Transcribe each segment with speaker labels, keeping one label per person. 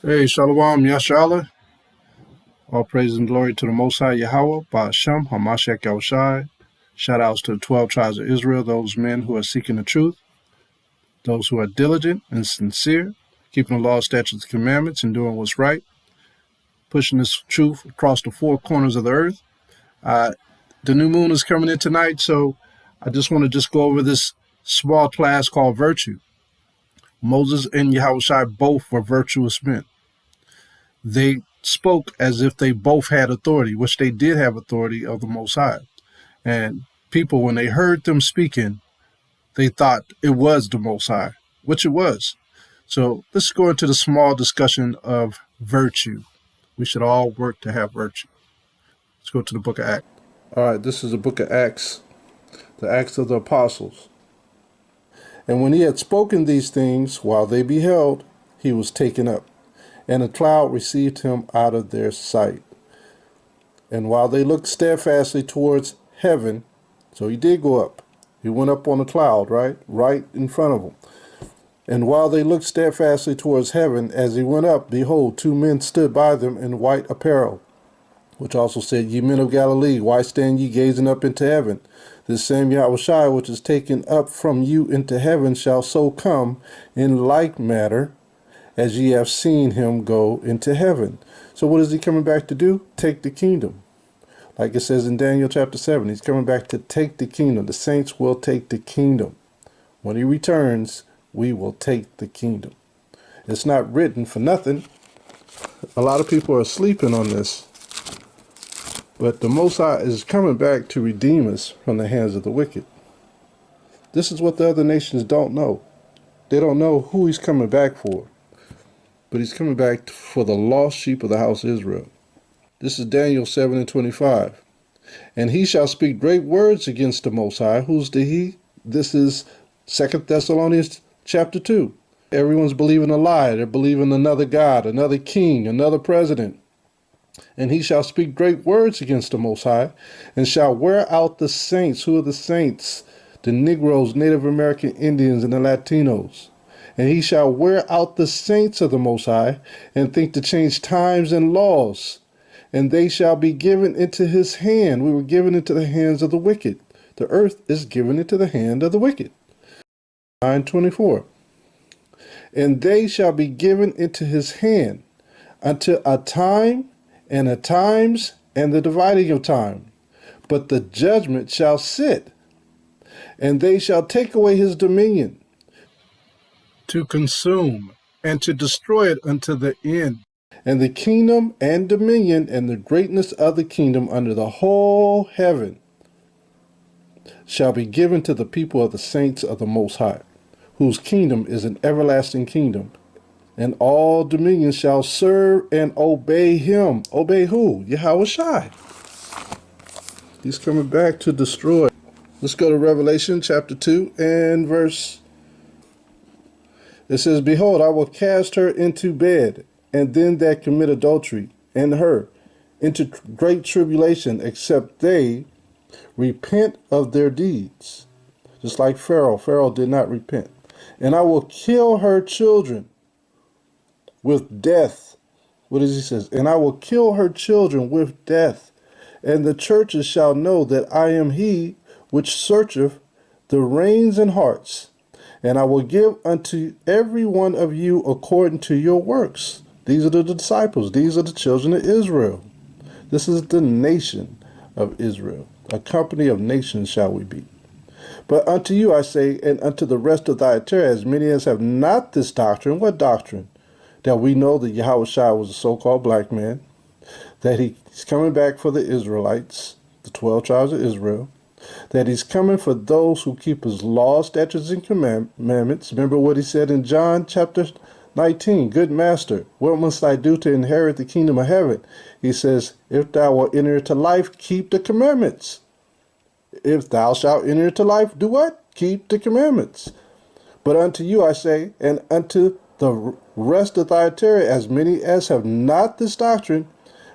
Speaker 1: Hey, Shalom, Yashala. All praise and glory to the Most High Yahawah, HAMASHAYACH. Shout outs to the 12 tribes of Israel, those men who are seeking the truth, those who are diligent and sincere, keeping the law, statutes, and commandments, and doing what's right, pushing this truth across the four corners of the earth. The new moon is coming in tonight, so I just want to go over this small class called Virtue. Moses and Yahawashi both were virtuous men. They spoke as if they both had authority, which they did have authority of the Most High. And people, when they heard them speaking, they thought it was the Most High, which it was. So let's go into the small discussion of virtue. We should all work to have virtue. Let's go to the book of Acts. All right, this is the book of Acts, the Acts of the Apostles. And when he had spoken these things, while they beheld, he was taken up, and a cloud received him out of their sight. And while they looked steadfastly towards heaven, so he did go up. He went up on a cloud, right in front of them. And while they looked steadfastly towards heaven, as he went up, behold, two men stood by them in white apparel, which also said, Ye men of Galilee, why stand ye gazing up into heaven? This same Yahawashi, which is taken up from you into heaven, shall so come in like manner as ye have seen him go into heaven. So what is he coming back to do? Take the kingdom. Like it says in Daniel chapter 7, he's coming back to take the kingdom. The saints will take the kingdom. When he returns, we will take the kingdom. It's not written for nothing. A lot of people are sleeping on this. But the Most High is coming back to redeem us from the hands of the wicked. This is what the other nations don't know. They don't know who he's coming back for. But he's coming back for the lost sheep of the house of Israel. This is Daniel 7:25. And he shall speak great words against the Most High. Who's the he? This is 2 Thessalonians chapter 2. Everyone's believing a lie. They're believing another God, another king, another president. And he shall speak great words against the Most High, and shall wear out the saints. Who are the saints? The Negroes, Native American Indians, and the Latinos. And he shall wear out the saints of the Most High, and think to change times and laws. And they shall be given into his hand. We were given into the hands of the wicked. The earth is given into the hand of the wicked. 9:24. And they shall be given into his hand until a time and a times and the dividing of time. But the judgment shall sit, and they shall take away his dominion, to consume and to destroy it unto the end. And the kingdom and dominion and the greatness of the kingdom under the whole heaven shall be given to the people of the saints of the Most High, whose kingdom is an everlasting kingdom. And all dominions shall serve and obey him. Obey who? Yahawashi. He's coming back to destroy. Let's go to Revelation chapter 2 and verse. It says, Behold, I will cast her into bed, and them that commit adultery, and her, into great tribulation, except they repent of their deeds. Just like Pharaoh. Pharaoh did not repent. And I will kill her children with death. What does he say? And I will kill her children with death. And the churches shall know that I am he which searcheth the reins and hearts. And I will give unto every one of you according to your works. These are the disciples. These are the children of Israel. This is the nation of Israel. A company of nations shall we be. But unto you I say, and unto the rest of Thyatira, as many as have not this doctrine. What doctrine? That we know that Yahawashi was a so-called black man, that he's coming back for the Israelites, the 12 tribes of Israel, that he's coming for those who keep his laws, statutes, and commandments. Remember what he said in John chapter 19, Good master, what must I do to inherit the kingdom of heaven? He says, if thou wilt enter into life, keep the commandments. If thou shalt enter into life, do what? Keep the commandments. But unto you I say, and unto the rest of Thyatira, as many as have not this doctrine,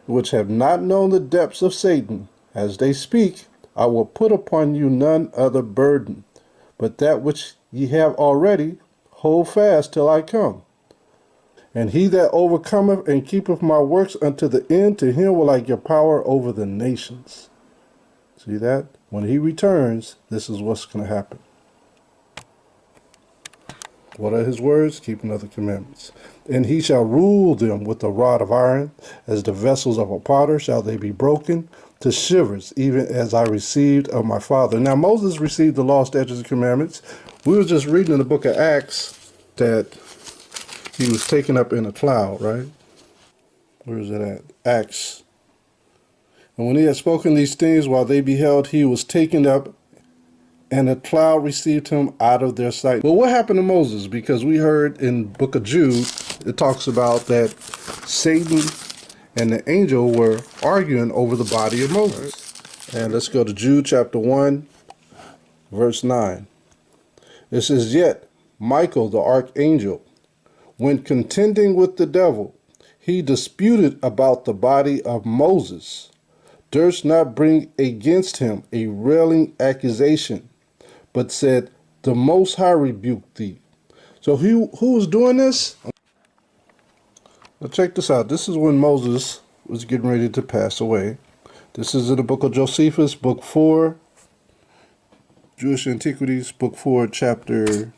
Speaker 1: which have not known the depths of Satan, as they speak, I will put upon you none other burden, but that which ye have already, hold fast till I come. And he that overcometh and keepeth my works unto the end, to him will I give power over the nations. See that? When he returns, this is what's going to happen. What are his words? Keeping of the commandments. And he shall rule them with a rod of iron, as the vessels of a potter shall they be broken to shivers, even as I received of my father. Now Moses received the law, statutes, and commandments. We were just reading in the book of Acts that he was taken up in a cloud, right? Where is it at? Acts. And when he had spoken these things, while they beheld, he was taken up, and a cloud received him out of their sight. Well, what happened to Moses? Because we heard in the book of Jude, it talks about that Satan and the angel were arguing over the body of Moses. And let's go to Jude chapter 1, verse 9. It says, Yet Michael the archangel, when contending with the devil, he disputed about the body of Moses, durst not bring against him a railing accusation, but said, The Most High rebuked thee. So who was doing this? Now check this out. This is when Moses was getting ready to pass away. This is in the book of Josephus, book 4, Jewish Antiquities, book 4, chapter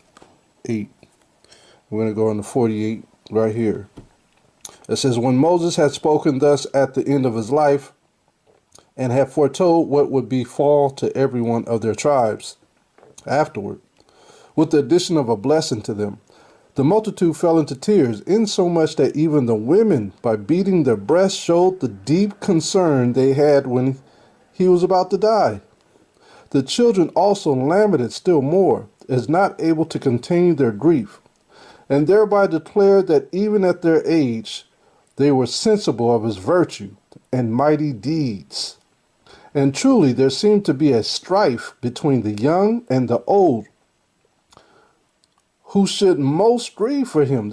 Speaker 1: 8. We're going to go on to 48 right here. It says, When Moses had spoken thus at the end of his life, and had foretold what would befall to every one of their tribes afterward, with the addition of a blessing to them, the multitude fell into tears, insomuch that even the women, by beating their breasts, showed the deep concern they had when he was about to die. The children also lamented still more, as not able to contain their grief, and thereby declared that even at their age they were sensible of his virtue and mighty deeds. And truly there seemed to be a strife between the young and the old, who should most grieve for him.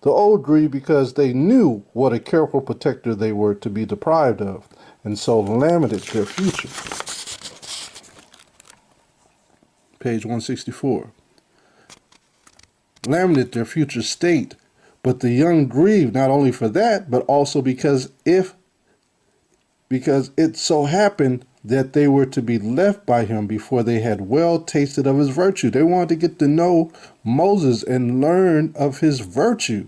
Speaker 1: The old grieved because they knew what a careful protector they were to be deprived of, and so lamented their future. Page 164. Lamented their future state, but the young grieved not only for that, but also because it so happened that they were to be left by him before they had well tasted of his virtue. They wanted to get to know Moses and learn of his virtue.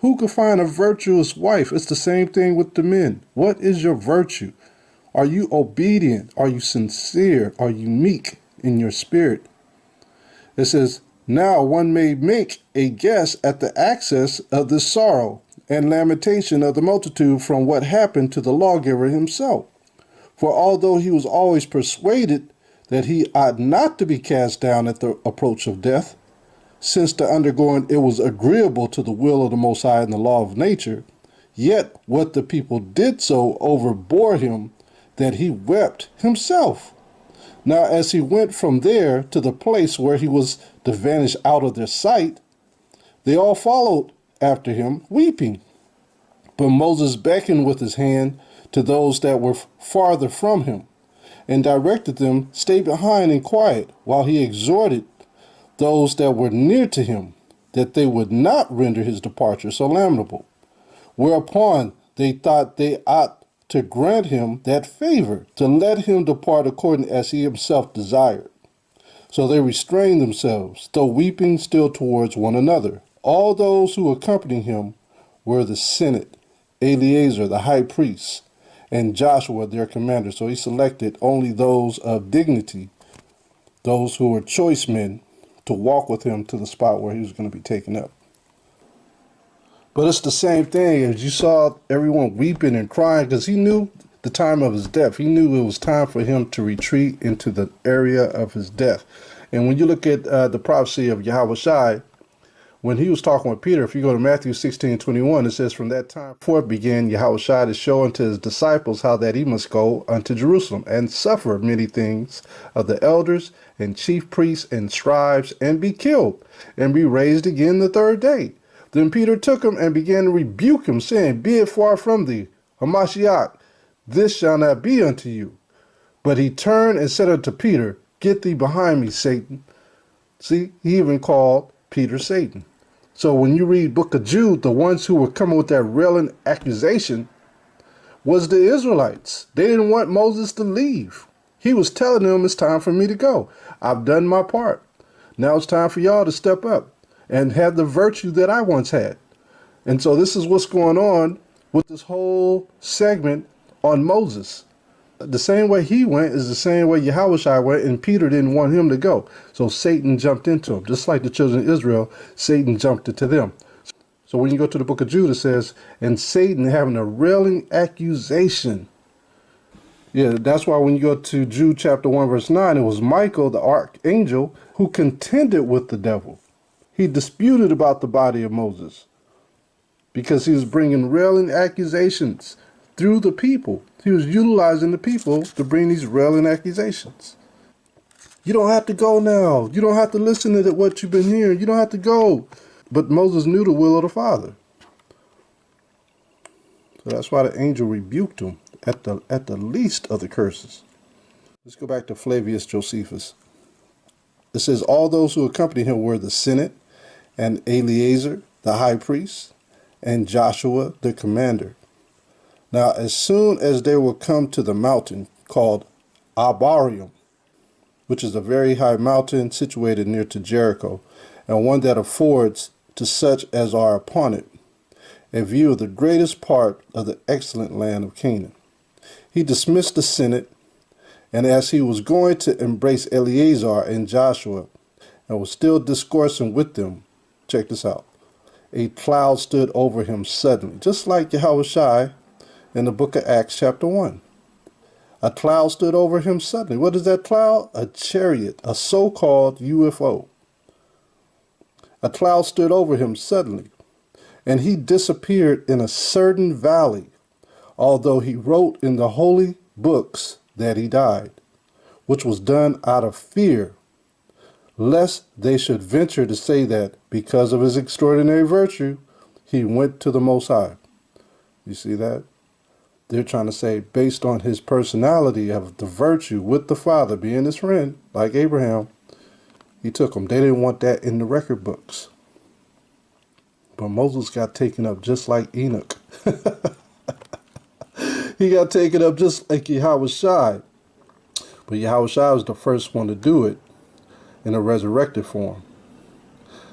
Speaker 1: Who could find a virtuous wife? It's the same thing with the men. What is your virtue? Are you obedient? Are you sincere? Are you meek in your spirit? It says, Now one may make a guess at the access of this sorrow and lamentation of the multitude from what happened to the lawgiver himself. For although he was always persuaded that he ought not to be cast down at the approach of death, since the undergoing it was agreeable to the will of the Most High and the law of nature, yet what the people did so overbore him, that he wept himself. Now as he went from there to the place where he was to vanish out of their sight, they all followed after him, weeping. But Moses beckoned with his hand to those that were farther from him, and directed them, Stay behind and quiet, while he exhorted those that were near to him, that they would not render his departure so lamentable. Whereupon they thought they ought to grant him that favor, to let him depart according as he himself desired. So they restrained themselves, though weeping still towards one another. All those who accompanied him were the Senate, Eleazar the high priest, and Joshua their commander. So he selected only those of dignity, those who were choice men, to walk with him to the spot where he was going to be taken up. But it's the same thing as you saw everyone weeping and crying, because he knew the time of his death. He knew it was time for him to retreat into the area of his death. And when you look at the prophecy of Yahawashi, when he was talking with Peter, if you go to Matthew 16:21, it says, From that time forth began Yahawashi to show unto his disciples how that he must go unto Jerusalem and suffer many things of the elders and chief priests and scribes, and be killed, and be raised again the third day. Then Peter took him and began to rebuke him, saying, Be it far from thee, HAMASHAYACH, this shall not be unto you. But he turned and said unto Peter, Get thee behind me, Satan. See, he even called Peter Satan. So when you read Book of Jude, the ones who were coming with that railing accusation was the Israelites. They didn't want Moses to leave. He was telling them, it's time for me to go. I've done my part. Now it's time for y'all to step up and have the virtue that I once had. And so this is what's going on with this whole segment on Moses. The same way he went is the same way Yahawashi went, and Peter didn't want him to go. So Satan jumped into him. Just like the children of Israel, Satan jumped into them. So when you go to the book of Jude, it says, and Satan having a railing accusation. Yeah, that's why when you go to Jude chapter 1, verse 9, it was Michael, the archangel, who contended with the devil. He disputed about the body of Moses because he was bringing railing accusations through the people. He was utilizing the people to bring these railing accusations. You don't have to go now. You don't have to listen to what you've been hearing. You don't have to go. But Moses knew the will of the Father. So that's why the angel rebuked him at the least of the curses. Let's go back to Flavius Josephus. It says, all those who accompanied him were the Senate, and Eleazar, the high priest, and Joshua, the commander. Now, as soon as they were come to the mountain called Abarium, which is a very high mountain situated near to Jericho, and one that affords to such as are upon it a view of the greatest part of the excellent land of Canaan, he dismissed the Senate, and as he was going to embrace Eleazar and Joshua, and was still discoursing with them, check this out, a cloud stood over him suddenly, just like Yahawashi in the book of Acts chapter 1. A cloud stood over him suddenly. What is that cloud? A chariot, a so-called UFO. A cloud stood over him suddenly, and he disappeared in a certain valley, although he wrote in the holy books that he died, which was done out of fear, lest they should venture to say that because of his extraordinary virtue, he went to the Most High. You see that? They're trying to say, based on his personality of the virtue with the Father, being his friend, like Abraham, he took them. They didn't want that in the record books. But Moses got taken up just like Enoch. He got taken up just like Yahawashi. But Yahawashi was the first one to do it in a resurrected form.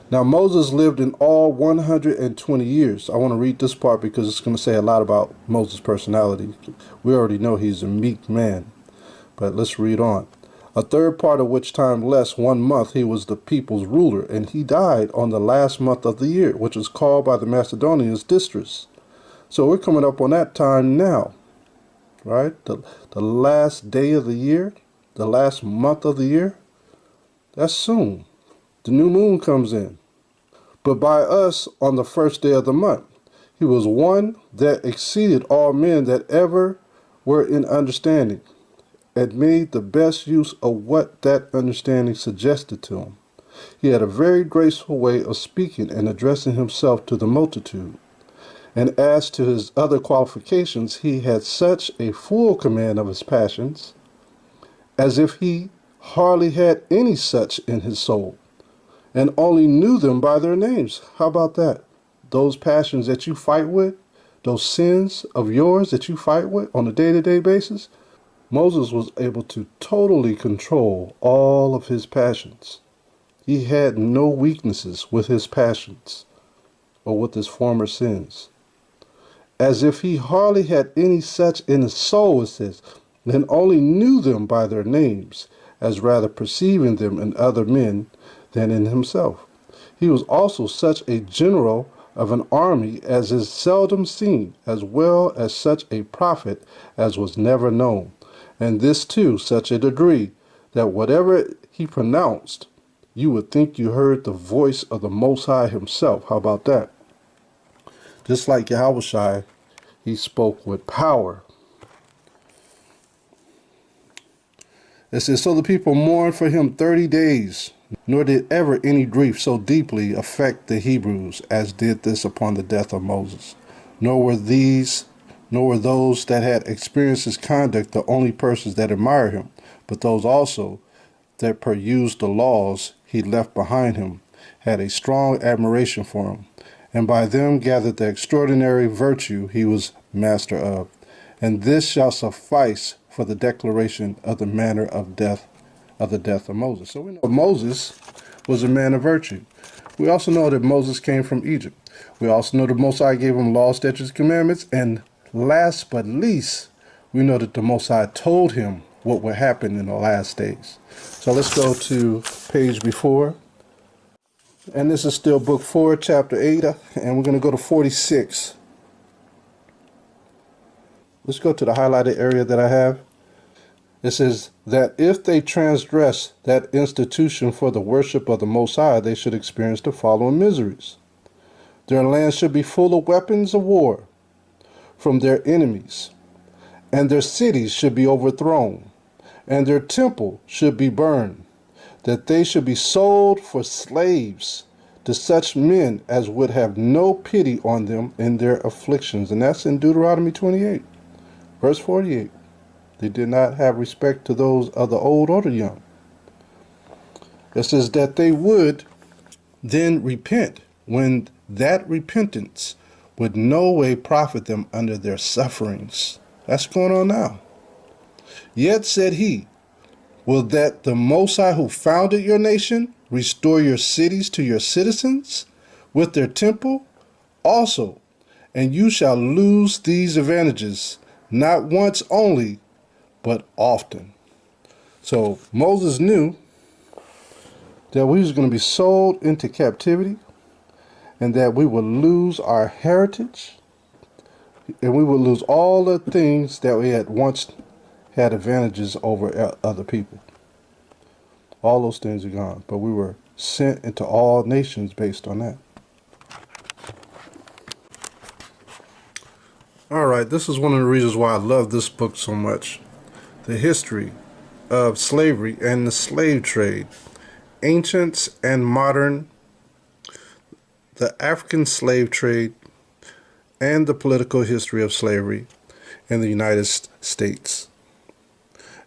Speaker 1: Now Moses lived in all 120 years. I want to read this part because it's going to say a lot about Moses' personality. We already know he's a meek man. But let's read on. A third part of which time less 1 month he was the people's ruler, and he died on the last month of the year, which was called by the Macedonians Distris. So we're coming up on that time now, right? The last day of the year, the last month of the year, that's soon. The new moon comes in. But by us on the first day of the month, he was one that exceeded all men that ever were in understanding, and made the best use of what that understanding suggested to him. He had a very graceful way of speaking and addressing himself to the multitude. And as to his other qualifications, he had such a full command of his passions, as if he hardly had any such in his soul, and only knew them by their names. How about that? Those passions that you fight with, those sins of yours that you fight with on a day-to-day basis, Moses was able to totally control all of his passions. He had no weaknesses with his passions or with his former sins. As if he hardly had any such in his soul, it says, and only knew them by their names, as rather perceiving them in other men than in himself. He was also such a general of an army as is seldom seen, as well as such a prophet as was never known. And this too, such a degree, that whatever he pronounced, you would think you heard the voice of the Most High himself. How about that? Just like Yahawashi, he spoke with power. It says, so the people mourned for him 30 days, nor did ever any grief so deeply affect the Hebrews as did this upon the death of Moses. Nor were those that had experienced his conduct the only persons that admired him, but those also that perused the laws he left behind him, had a strong admiration for him, and by them gathered the extraordinary virtue he was master of. And this shall suffice for the declaration of the manner of death, of the death of Moses. So we know Moses was a man of virtue. We also know that Moses came from Egypt. We also know the Most High gave him law, statutes, commandments, and last but least, we know that the Most High told him what would happen in the last days. So let's go to page before. And this is still book 4, chapter 8, and we're going to go to 46. Let's go to the highlighted area that I have. It says that if they transgress that institution for the worship of the Most High, they should experience the following miseries. Their land should be full of weapons of war from their enemies, and their cities should be overthrown, and their temple should be burned, that they should be sold for slaves to such men as would have no pity on them in their afflictions. And that's in Deuteronomy 28, verse 48. They did not have respect to those of the old or the young. It says that they would then repent, when that repentance would no way profit them under their sufferings. That's going on now. Yet said he, will that the Most High who founded your nation restore your cities to your citizens with their temple also, and you shall lose these advantages, not once only, but often. So Moses knew that we was going to be sold into captivity, and that we would lose our heritage, and we would lose all the things that we had once had advantages over other people. All those things are gone, but we were sent into all nations based on that. All right, this is one of the reasons why I love this book so much. The history of slavery and the slave trade, ancients and modern, the African slave trade, and the political history of slavery in the United States.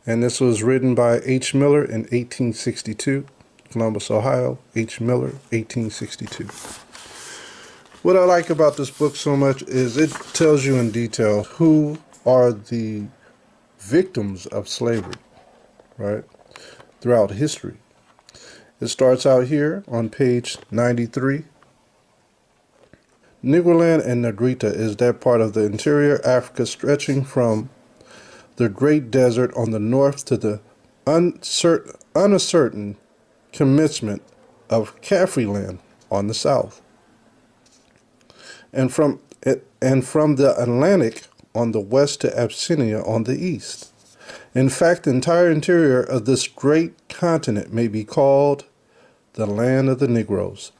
Speaker 1: And this was written by H. Miller in 1862, Columbus, Ohio. H. Miller, 1862. What I like about this book so much is it tells you in detail who are the victims of slavery, right, throughout history. It starts out here on page 93. Negroland and Negrita is that part of the interior Africa stretching from the great desert on the north to the uncertain commencement of Caffreyland on the south, and from the Atlantic on the west to Abyssinia on the east. In fact, the entire interior of this great continent may be called the land of the Negroes.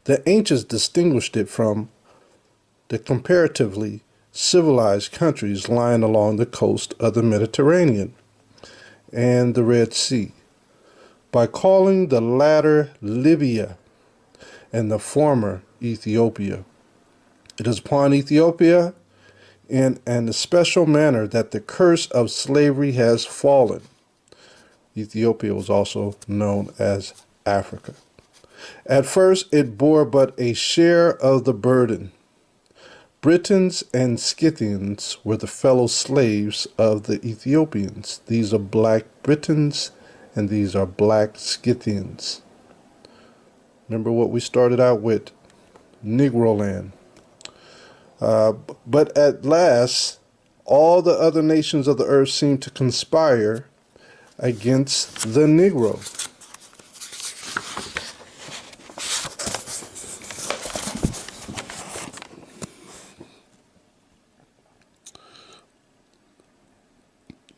Speaker 1: The ancients distinguished it from the comparatively civilized countries lying along the coast of the Mediterranean and the Red Sea by calling the latter Libya and the former Ethiopia. It is upon Ethiopia in an especial manner that the curse of slavery has fallen. Ethiopia was also known as Africa. At first, it bore but a share of the burden. Britons and Scythians were the fellow slaves of the Ethiopians. These are black Britons and these are black Scythians. Remember what we started out with, Negroland. But at last, all the other nations of the earth seemed to conspire against the Negro.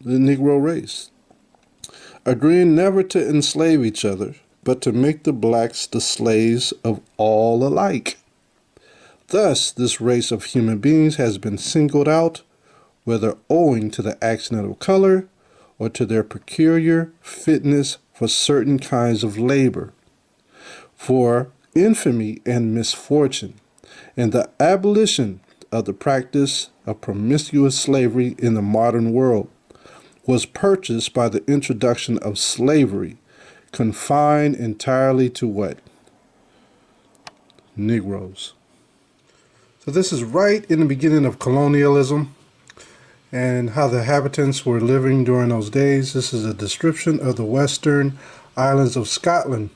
Speaker 1: The Negro race, agreeing never to enslave each other, but to make the blacks the slaves of all alike. Thus, this race of human beings has been singled out, whether owing to the accident of color or to their peculiar fitness for certain kinds of labor, for infamy and misfortune, and the abolition of the practice of promiscuous slavery in the modern world was purchased by the introduction of slavery, confined entirely to what? Negroes. So this is right in the beginning of colonialism and how the inhabitants were living during those days. This is a description of the Western Islands of Scotland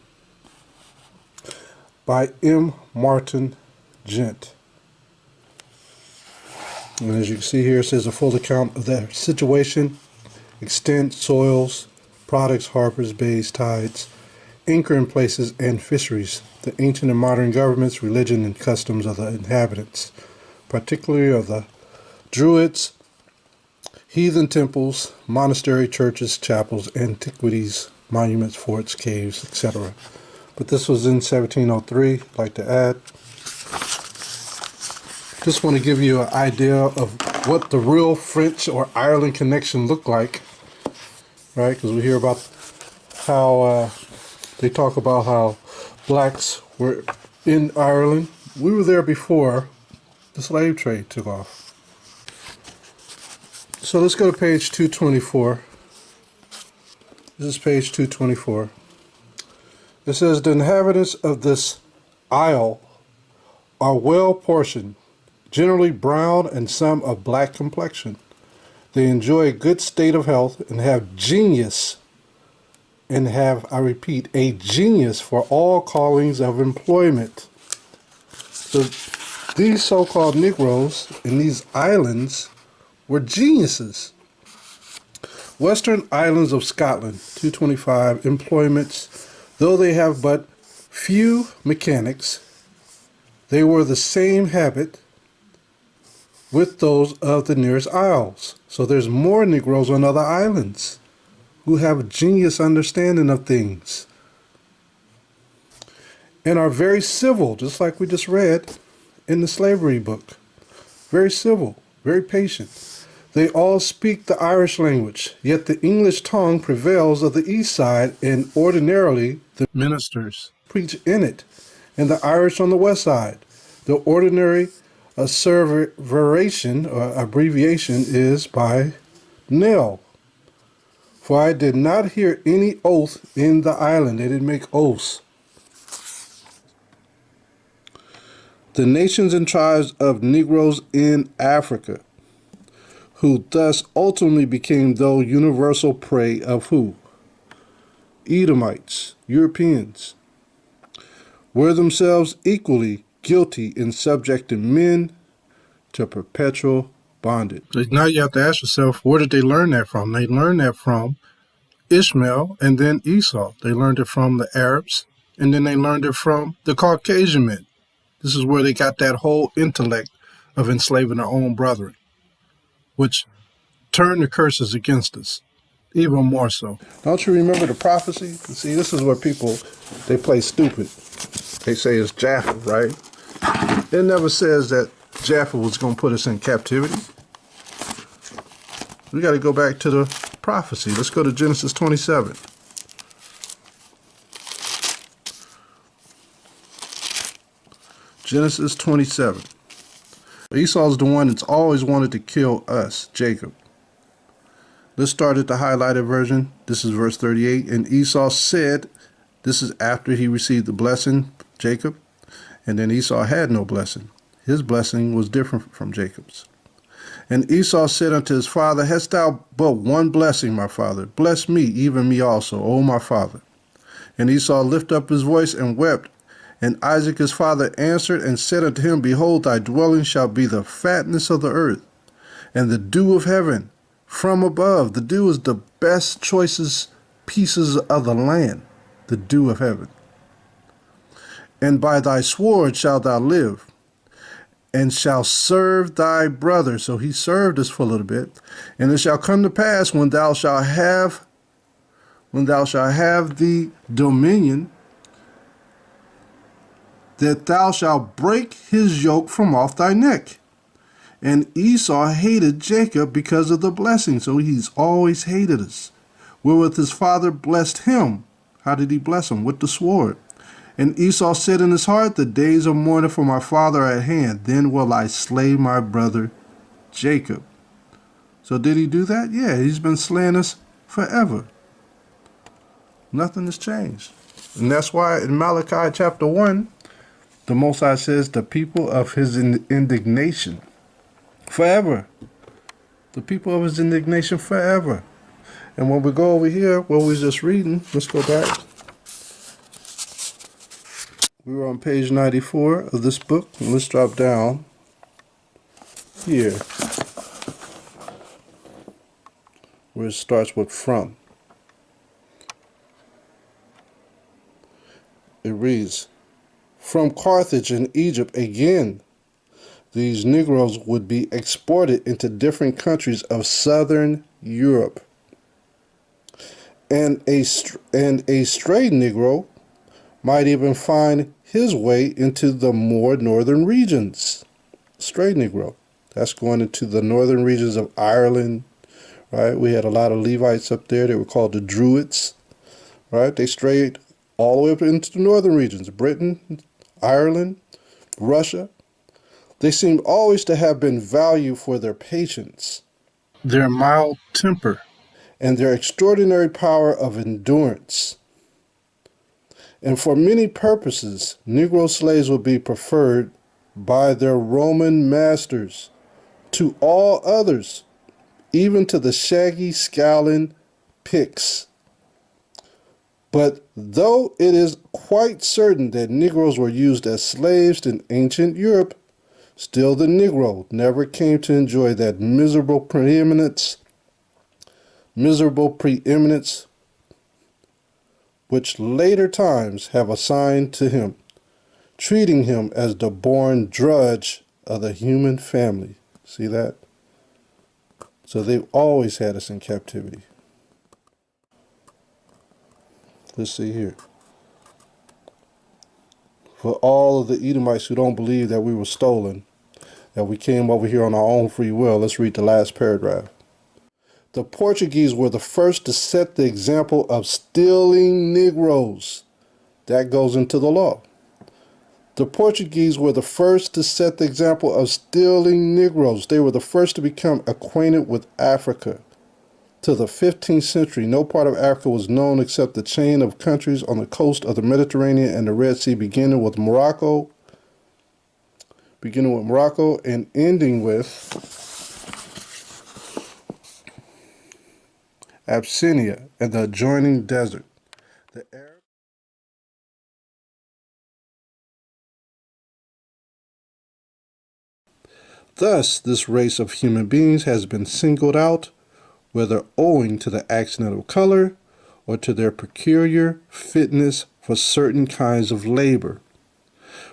Speaker 1: by M. Martin Gent. And as you can see here, it says a full account of their situation, extent, soils, products, harbors, bays, tides, anchoring places, and fisheries, the ancient and modern governments, religion, and customs of the inhabitants, particularly of the Druids, heathen temples, monastery, churches, chapels, antiquities, monuments, forts, caves, etc. But this was in 1703, I'd like to add. Just want to give you an idea of what the real French or Ireland connection looked like, right? Because we hear about how they talk about how blacks were in Ireland. We were there before the slave trade took off. So let's go to page 224. This is page 224. It says, the inhabitants of this isle are well portioned, generally brown and some of black complexion. They enjoy a good state of health and have genius, and have, I repeat, a genius for all callings of employment. So these so-called Negroes in these islands were geniuses. Western Islands of Scotland, 225, employments. Though they have but few mechanics, they were the same habit with those of the nearest isles. So there's more Negroes on other islands who have a genius understanding of things and are very civil, just like we just read in the slavery book. Very civil, very patient. They all speak the Irish language, yet the English tongue prevails of the east side, and ordinarily the ministers preach in it, and the Irish on the west side. The ordinary asseveration or abbreviation is by nil. For I did not hear any oath in the island. They didn't make oaths. The nations and tribes of Negroes in Africa, who thus ultimately became the universal prey of who? Edomites, Europeans, were themselves equally guilty in subjecting men to perpetual bondage. Now you have to ask yourself, where did they learn that from? They learned that from Ishmael and then Esau. They learned it from the Arabs, and then they learned it from the Caucasian men. This is where they got that whole intellect of enslaving their own brethren, which turned the curses against us, even more so. Don't you remember the prophecy? See, this is where people, they play stupid. They say it's Jaffa, right? It never says that Jaffa was going to put us in captivity. We got to go back to the prophecy. Let's go to Genesis 27. Genesis 27. Esau's the one that's always wanted to kill us, Jacob. Let's start at the highlighted version. This is verse 38. And Esau said, this is after he received the blessing, Jacob, and then Esau had no blessing. His blessing was different from Jacob's. And Esau said unto his father, hast thou but one blessing, my father? Bless me, even me also, O my father. And Esau lifted up his voice and wept. And Isaac his father answered and said unto him, behold, thy dwelling shall be the fatness of the earth, and the dew of heaven from above. The dew is the best, choicest pieces of the land, the dew of heaven. And by thy sword shalt thou live, and shall serve thy brother. So he served us for a little bit. And it shall come to pass when thou shalt have the dominion, that thou shalt break his yoke from off thy neck. And Esau hated Jacob because of the blessing. So he's always hated us. Wherewith his father blessed him. How did he bless him? With the sword. And Esau said in his heart, the days of mourning for my father are at hand. Then will I slay my brother Jacob. So did he do that? Yeah, he's been slaying us forever. Nothing has changed. And that's why in Malachi chapter 1, the Most High says the people of his indignation forever. The people of his indignation forever. And when we go over here, what we was just reading, let's go back. We were on page 94 of this book, and let's drop down here, where it starts with from. It reads, from Carthage and Egypt again, these Negroes would be exported into different countries of southern Europe. And a stray Negro might even find his way into the more northern regions. Stray Negro. That's going into the northern regions of Ireland, right? We had a lot of Levites up there. They were called the Druids, right? They strayed all the way up into the northern regions, Britain, Ireland, Russia. They seem always to have been valued for their patience, their mild temper, and their extraordinary power of endurance. And for many purposes, Negro slaves would be preferred by their Roman masters to all others, even to the shaggy, scowling Picts. But though it is quite certain that Negroes were used as slaves in ancient Europe, still the Negro never came to enjoy that miserable preeminence which later times have assigned to him, treating him as the born drudge of the human family. See that? So they've always had us in captivity. Let's see here. For all of the Edomites who don't believe that we were stolen, that we came over here on our own free will, let's read the last paragraph. The Portuguese were the first to set the example of stealing Negroes. That goes into the law. The Portuguese were the first to set the example of stealing Negroes. They were the first to become acquainted with Africa. Till the 15th century, no part of Africa was known except the chain of countries on the coast of the Mediterranean and the Red Sea, beginning with Morocco and ending with Abyssinia and the adjoining desert. The Arab Thus, this race of human beings has been singled out, whether owing to the accident of color or to their peculiar fitness for certain kinds of labor,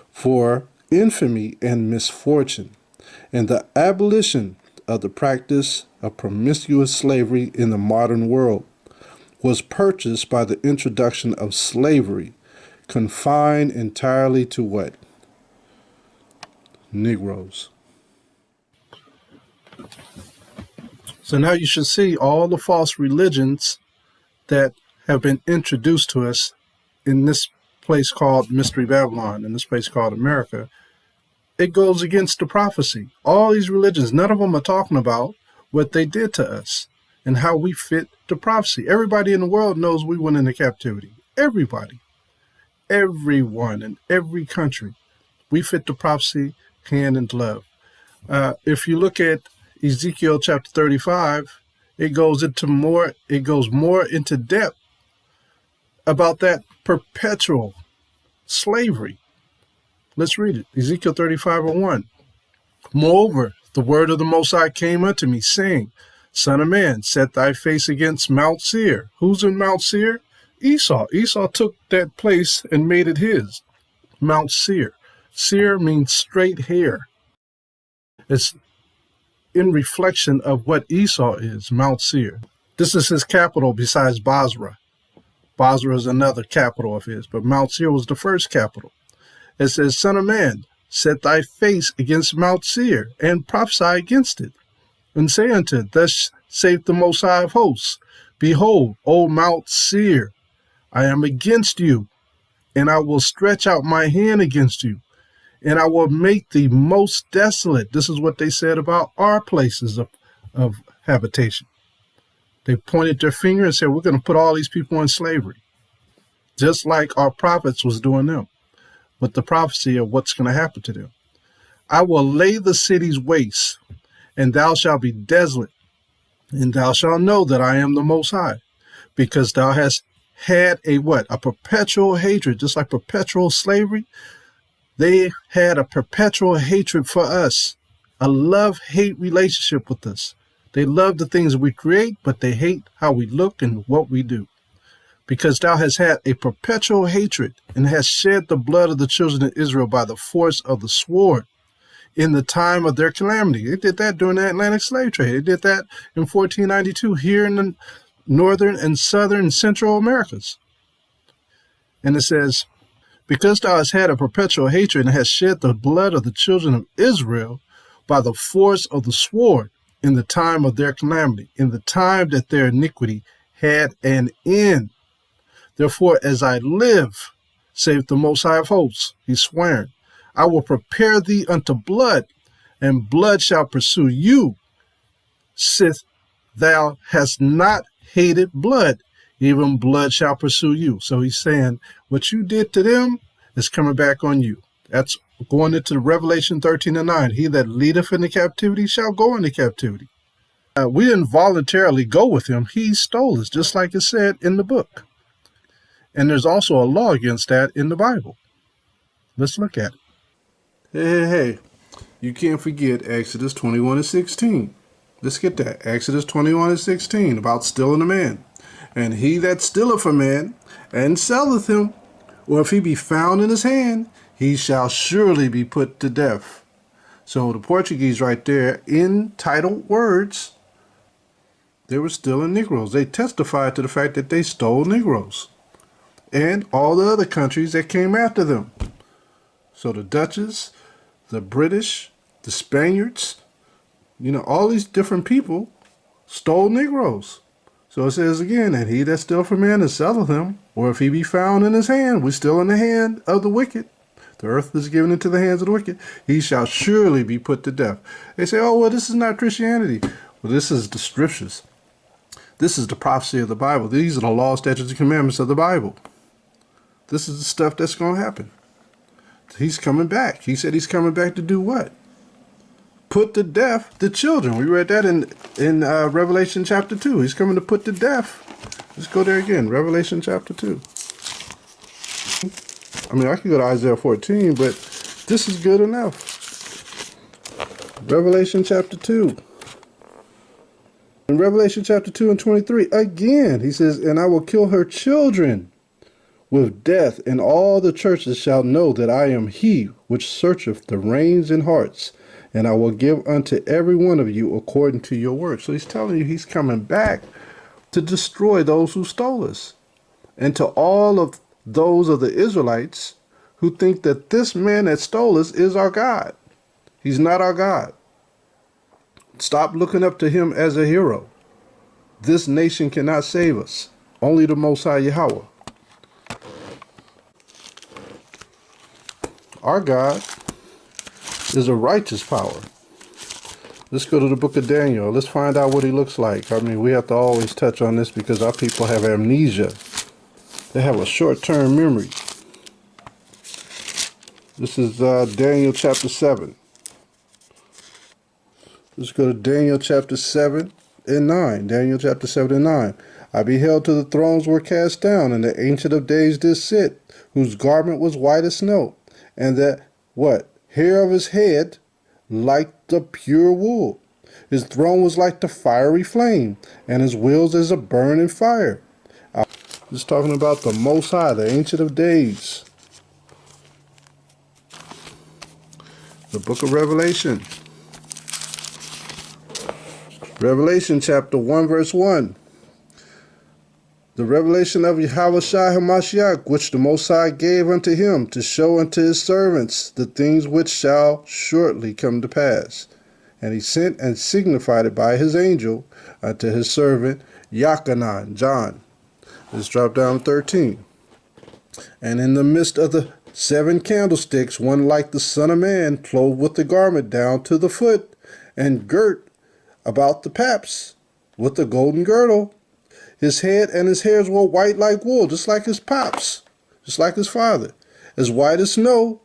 Speaker 1: for infamy and misfortune, and the abolition of the practice of promiscuous slavery in the modern world was purchased by the introduction of slavery, confined entirely to what? Negroes. So now you should see all the false religions that have been introduced to us in this place called Mystery Babylon, in this place called America. It goes against the prophecy. All these religions, none of them are talking about what they did to us and how we fit the prophecy. Everybody in the world knows we went into captivity. Everybody. Everyone in every country. We fit the prophecy hand in glove. If you look at Ezekiel chapter 35, it goes more into depth about that perpetual slavery. Let's read it. Ezekiel 35:1. Moreover, the word of the Most High came unto me, saying, Son of man, set thy face against Mount Seir. Who's in Mount Seir? Esau. Esau took that place and made it his. Mount Seir. Seir means straight hair. It's in reflection of what Esau is, Mount Seir. This is his capital besides Basra. Basra is another capital of his, but Mount Seir was the first capital. It says, Son of man, set thy face against Mount Seir, and prophesy against it, and say unto it, Thus saith the Most High of hosts, Behold, O Mount Seir, I am against you, and I will stretch out my hand against you, and I will make thee most desolate. This is what they said about our places of habitation. They pointed their finger and said, we're going to put all these people in slavery. just like our prophets was doing them, with the prophecy of what's going to happen to them. I will lay the cities waste, and thou shalt be desolate, and thou shalt know that I am the Most High, because thou hast had a what? A perpetual hatred, just like perpetual slavery. They had a perpetual hatred for us, a love-hate relationship with us. They love the things we create, but they hate how we look and what we do. Because thou hast had a perpetual hatred and hast shed the blood of the children of Israel by the force of the sword in the time of their calamity. They did that during the Atlantic slave trade. They did that in 1492 here in the northern and southern and central Americas. And it says, because thou hast had a perpetual hatred and hast shed the blood of the children of Israel by the force of the sword in the time of their calamity, in the time that their iniquity had an end. Therefore, as I live, saith the Most High of hosts, he's swearing, I will prepare thee unto blood, and blood shall pursue you, sith thou hast not hated blood, even blood shall pursue you. So he's saying, what you did to them is coming back on you. That's going into Revelation 13:9. He that leadeth into captivity shall go into captivity. We didn't voluntarily go with him. He stole us, just like it said in the book. And there's also a law against that in the Bible. Let's look at it. Hey. You can't forget Exodus 21:16. Let's get that. Exodus 21:16 about stealing a man. And he that stealeth a man and selleth him, or if he be found in his hand, he shall surely be put to death. So the Portuguese right there, in titled words, they were stealing Negroes. They testified to the fact that they stole Negroes and all the other countries that came after them. So the Dutches, the British, the Spaniards, all these different people stole Negroes. So it says again, and he that stealeth a man and selleth him, or if he be found in his hand, we're still in the hand of the wicked. The earth is given into the hands of the wicked. He shall surely be put to death. They say, oh, well, this is not Christianity. Well, this is the scriptures. This is the prophecy of the Bible. These are the law, statutes, and commandments of the Bible. This is the stuff that's going to happen. He's coming back. He said he's coming back to do what? Put to death the children. We read that in Revelation chapter 2. He's coming to put to death. Let's go there again. Revelation chapter 2. I mean, I could go to Isaiah 14, but this is good enough. Revelation chapter 2. In Revelation chapter 2 and 23, again, he says, and I will kill her children with death, and all the churches shall know that I am he which searcheth the reins and hearts, and I will give unto every one of you according to your works. So he's telling you he's coming back to destroy those who stole us. And to all of those of the Israelites who think that this man that stole us is our God. He's not our God. Stop looking up to him as a hero. This nation cannot save us. Only the Most High Yahawah. Our God is a righteous power. Let's go to the book of Daniel. Let's find out what he looks like. I mean, we have to always touch on this because our people have amnesia. They have a short-term memory. This is Daniel chapter 7. Let's go to Daniel chapter 7 and 9. Daniel chapter 7 and 9. I beheld till the thrones were cast down, and the Ancient of Days did sit, whose garment was white as snow, and that, what? Hair of his head like the pure wool. His throne was like the fiery flame, and his wheels as a burning fire. Just talking about the Most High, the Ancient of Days. The book of Revelation. Revelation chapter 1 verse 1. The revelation of Yahawashi HAMASHAYACH, which the Most High gave unto him to show unto his servants the things which shall shortly come to pass. And he sent and signified it by his angel unto his servant Yachanan, John. Let's drop down to 13. And in the midst of the 7 candlesticks, one like the Son of Man, clothed with the garment down to the foot, and girt about the paps with a golden girdle. His head and his hairs were white like wool, just like his pops. just like his father, as white as snow,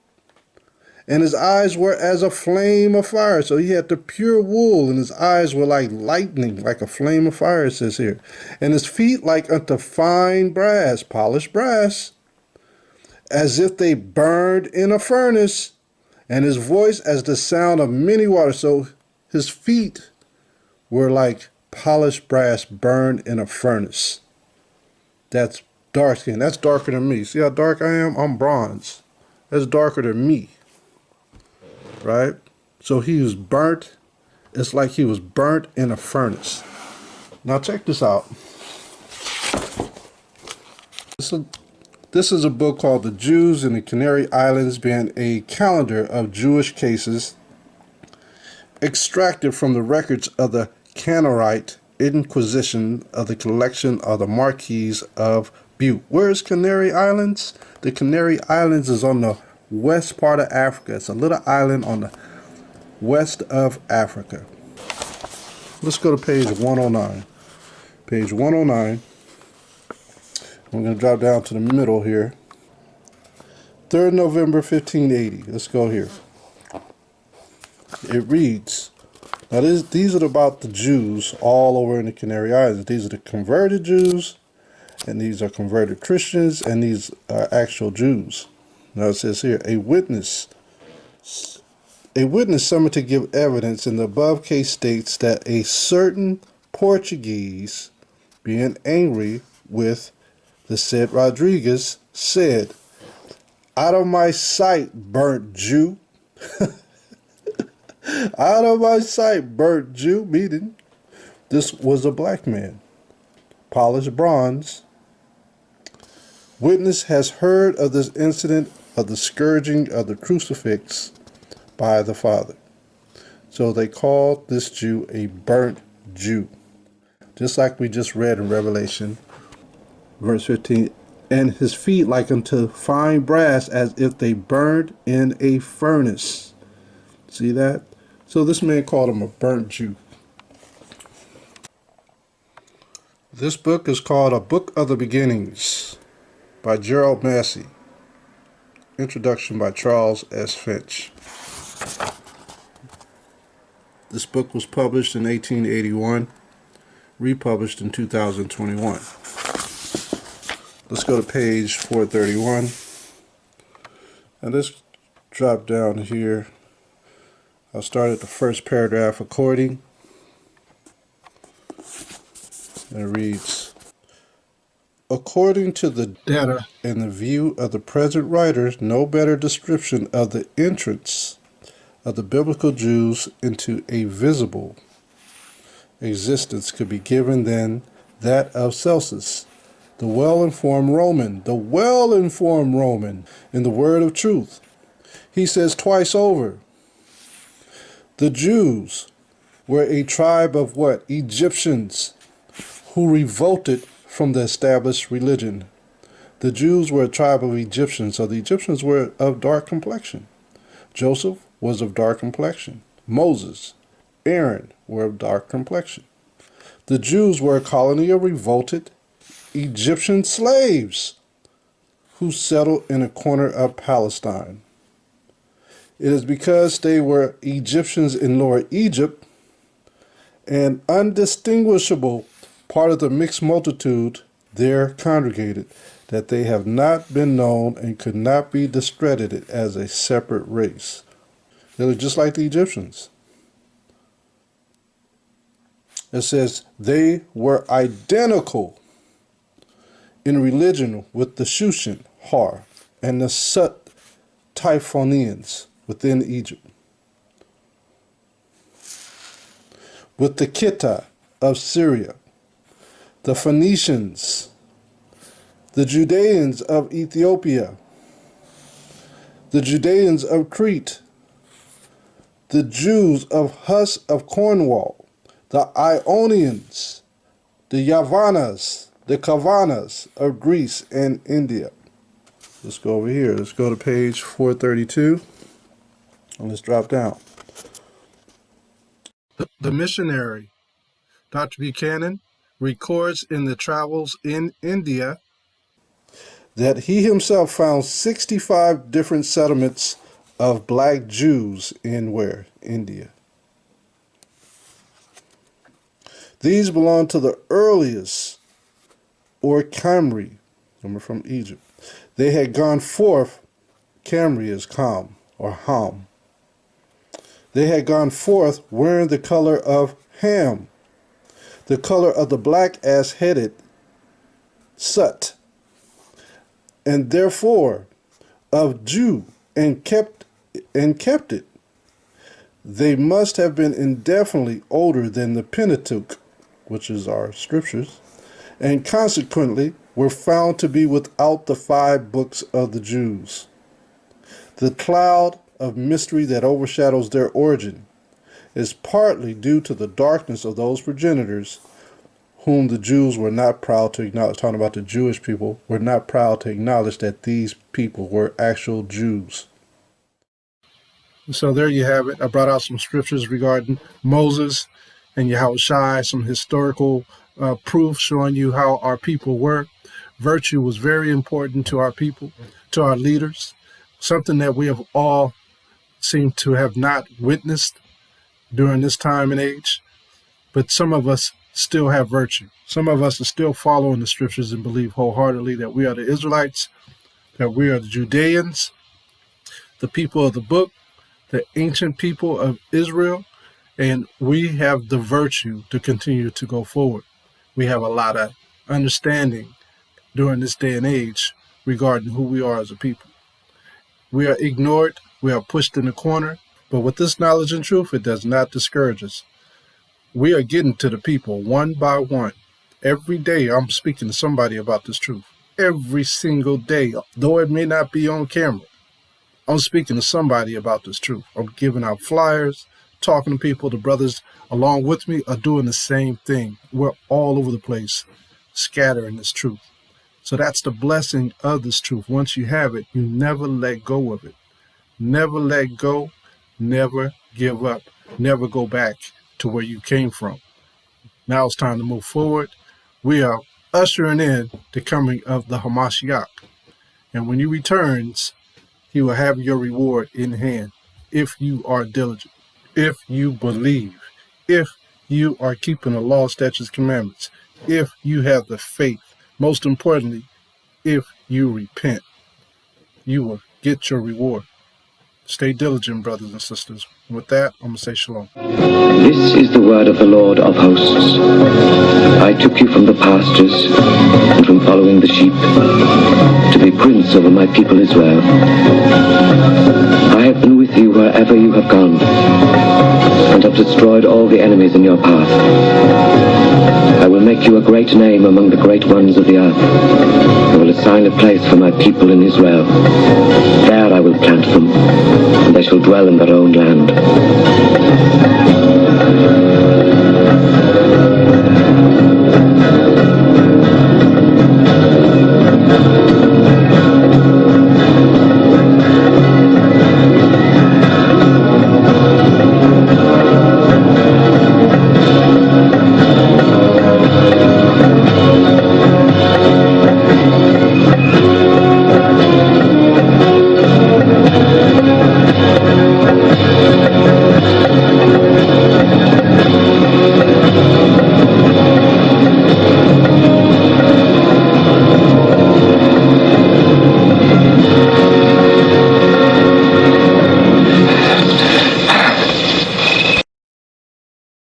Speaker 1: and his eyes were as a flame of fire. So he had the pure wool, and his eyes were like lightning, like a flame of fire, it says here. And his feet like unto fine brass, polished brass, as if they burned in a furnace, and his voice as the sound of many waters. So his feet were like polished brass burned in a furnace. That's dark skin. That's darker than me. See how dark I am? I'm bronze. That's darker than me. Right? So he was burnt. It's like he was burnt in a furnace. Now check this out. This is a book called The Jews in the Canary Islands, being a calendar of Jewish cases extracted from the records of the Canarite Inquisition of the collection of the Marquis of Butte. Where's Canary Islands? The Canary Islands is on the west part of Africa. It's a little island on the west of Africa. Let's go to page 109. Page 109. I'm going to drop down to the middle here. 3rd November 1580. Let's go here. It reads, now these are about the Jews all over in the Canary Islands. These are the converted Jews, and these are converted Christians, and these are actual Jews. Now it says here, a witness summoned to give evidence in the above case states that a certain Portuguese, being angry with the said Rodriguez, said, "Out of my sight, burnt Jew." Out of my sight, burnt Jew, meaning this was a black man, polished bronze. Witness has heard of this incident of the scourging of the crucifix by the Father. So they called this Jew a burnt Jew. Just like we just read in Revelation, verse 15, and his feet like unto fine brass, as if they burned in a furnace. See that? So this man called him a burnt Jew. This book is called A Book of the Beginnings by Gerald Massey. Introduction by Charles S. Finch. This book was published in 1881, republished in 2021. Let's go to page 431. And let's drop down here. I'll start at the first paragraph according. And it reads, according to the data and the view of the present writers, no better description of the entrance of the biblical Jews into a visible existence could be given than that of Celsus, the well-informed Roman, in the word of truth. He says twice over, the Jews were a tribe of what? Egyptians who revolted from the established religion. The Jews were a tribe of Egyptians, so the Egyptians were of dark complexion. Joseph was of dark complexion. Moses, Aaron were of dark complexion. The Jews were a colony of revolted Egyptian slaves who settled in a corner of Palestine. It is because they were Egyptians in Lower Egypt, an undistinguishable part of the mixed multitude there congregated, that they have not been known and could not be discredited as a separate race. They were just like the Egyptians. It says they were identical in religion with the Shushan, Har, and the Sut Typhonians within Egypt, with the Kitta of Syria, the Phoenicians, the Judeans of Ethiopia, the Judeans of Crete, the Jews of Hus of Cornwall, the Ionians, the Yavanas, the Kavanas of Greece and India. Let's go over here. Let's go to page 432. And let's drop down. The missionary, Dr. Buchanan, records in the travels in India that he himself found 65 different settlements of black Jews in where? India. These belong to the earliest, or Camry, coming from Egypt. They had gone forth, Camry is Ham, or Ham. They had gone forth wearing the color of Ham, the color of the black ass-headed Sut, and therefore of Jew, and kept it. They must have been indefinitely older than the Pentateuch, which is our scriptures, and consequently were found to be without the 5 books of the Jews. The cloud of mystery that overshadows their origin is partly due to the darkness of those progenitors whom the Jews were not proud to acknowledge. Talking about the Jewish people, were not proud to acknowledge that these people were actual Jews. So there you have it. I brought out some scriptures regarding Moses and Yahawashi, some historical proof showing you how our people were. Virtue was very important to our people, to our leaders, something that we have all seemed to have not witnessed during this time and age. But some of us still have virtue. Some of us are still following the scriptures and believe wholeheartedly that we are the Israelites, that we are the Judeans, the people of the book, the ancient people of Israel, and we have the virtue to continue to go forward. We have a lot of understanding during this day and age regarding who we are as a people. We are ignored, we are pushed in the corner, but with this knowledge and truth, it does not discourage us. We are getting to the people one by one. Every day I'm speaking to somebody about this truth. Every single day, though it may not be on camera, I'm speaking to somebody about this truth. I'm giving out flyers, talking to people. The brothers along with me are doing the same thing. We're all over the place, scattering this truth. So that's the blessing of this truth. Once you have it, you never let go of it. Never let go, never give up, never go back to where you came from. Now it's time to move forward. We are ushering in the coming of the HAMASHAYACH. And when he returns, he will have your reward in hand if you are diligent, if you believe, if you are keeping the law, statutes, commandments, if you have the faith. Most importantly, if you repent, you will get your reward. Stay diligent, brothers and sisters. With that, I'm going to say shalom.
Speaker 2: This is the word of the Lord of hosts. I took you from the pastures and from following the sheep to be prince over my people Israel. I have been with you wherever you have gone and have destroyed all the enemies in your path. I will make you a great name among the great ones of the earth. I will assign a place for my people in Israel. There I will plant them, and they shall dwell in their own land.